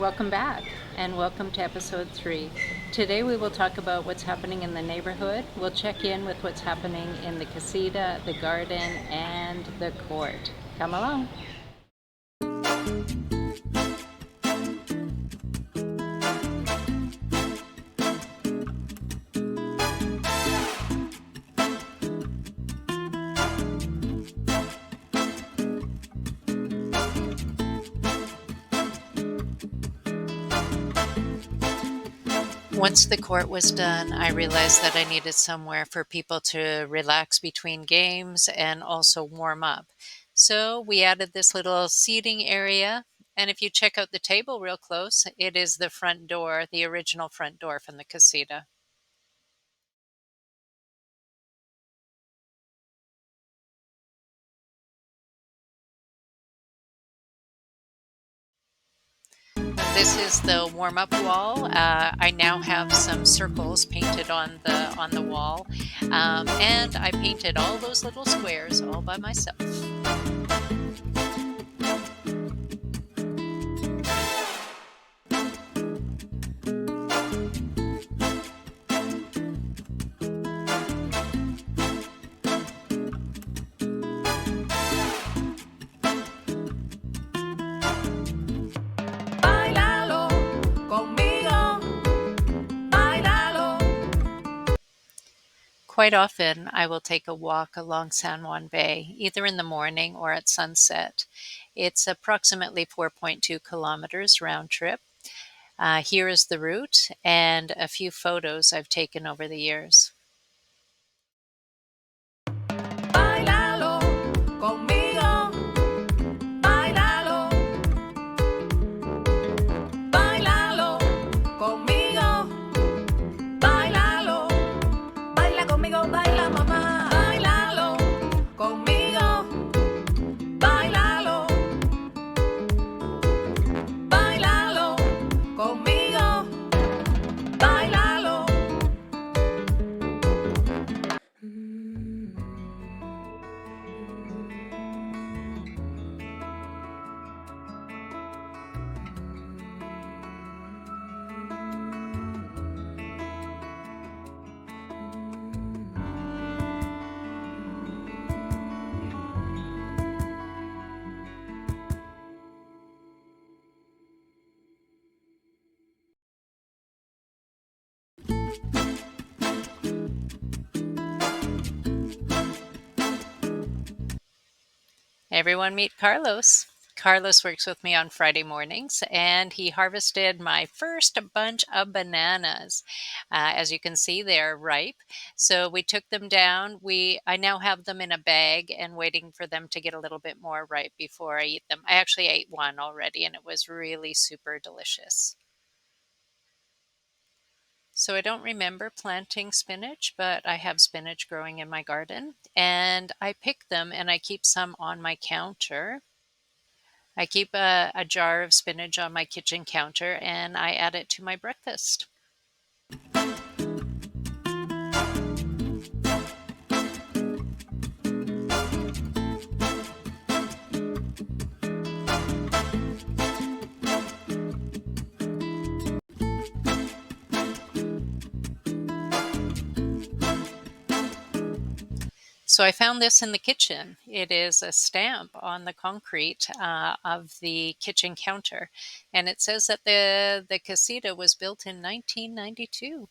Welcome back, and welcome to episode 3. Today we will talk about what's happening in the neighborhood. We'll check in with what's happening in the casita, the garden, and the court. Come along. Once the court was done, I realized that I needed somewhere for people to relax between games and also warm up. So we added this little seating area. And if you check out the table real close, it is the front door, the original front door from the casita. This is the warm-up wall. I now have some circles painted on the wall, and I painted all those little squares all by myself. Bailalo conmigo, bailalo. Quite often, I will take a walk along San Juan Bay, either in the morning or at sunset. It's approximately 4.2 kilometers round trip. Here is the route and a few photos I've taken over the years. Bailalo conmigo, bailalo. Bailalo conmigo, bailalo. Baila conmigo, baila mamá. Bailalo conmigo, bailalo. Bailalo conmigo, bailalo. Everyone meet Carlos. Carlos works with me on Friday mornings, and he harvested my first bunch of bananas. As you can see, they're ripe. So we took them down. I now have them in a bag and waiting for them to get a little bit more ripe before I eat them. I actually ate one already, and it was really super delicious. So I don't remember planting spinach, but I have spinach growing in my garden, and I pick them and I keep some on my counter. I keep a jar of spinach on my kitchen counter and I add it to my breakfast. So I found this in the kitchen. It is a stamp on the concrete of the kitchen counter, and it says that the casita was built in 1992.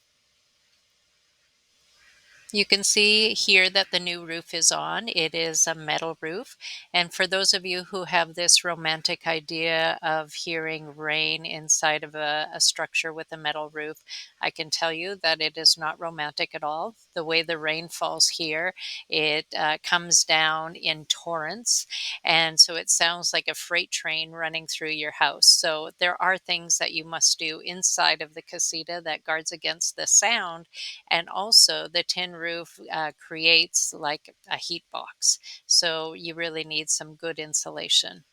You can see here that the new roof is on. It is a metal roof. And for those of you who have this romantic idea of hearing rain inside of a structure with a metal roof, I can tell you that it is not romantic at all. The way the rain falls here, it comes down in torrents. And so it sounds like a freight train running through your house. So there are things that you must do inside of the casita that guards against the sound, and also the tin roof creates like a heat box. So you really need some good insulation.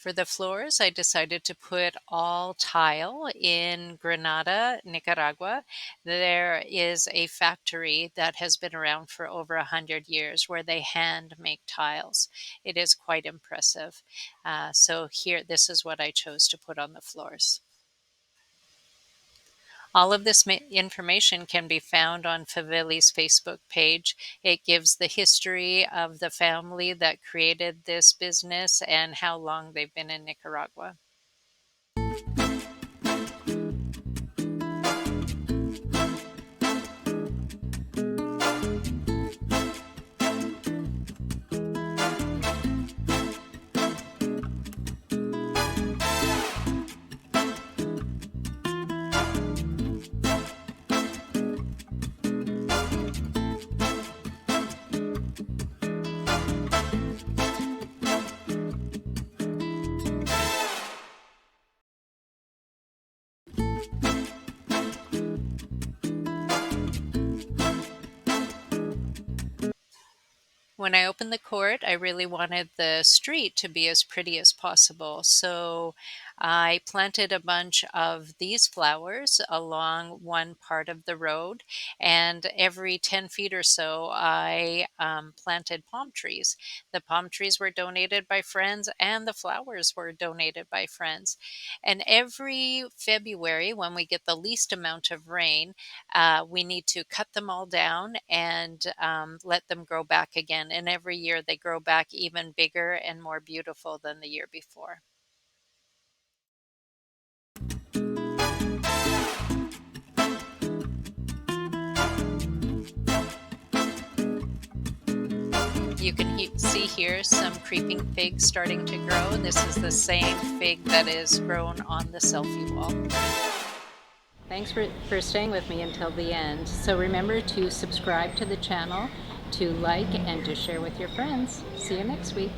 For the floors, I decided to put all tile in Granada, Nicaragua. There is a factory that has been around for over 100 years where they hand make tiles. It is quite impressive. So here, this is what I chose to put on the floors. All of this information can be found on Favili's Facebook page. It gives the history of the family that created this business and how long they've been in Nicaragua. When I opened the court, I really wanted the street to be as pretty as possible. So I planted a bunch of these flowers along one part of the road. And every 10 feet or so, I planted palm trees. The palm trees were donated by friends, and the flowers were donated by friends. And every February, when we get the least amount of rain, we need to cut them all down and let them grow back again. And every year they grow back even bigger and more beautiful than the year before. You can see here some creeping figs starting to grow. This is the same fig that is grown on the selfie wall. Thanks for staying with me until the end. So remember to subscribe to the channel, to like, and to share with your friends. See you next week.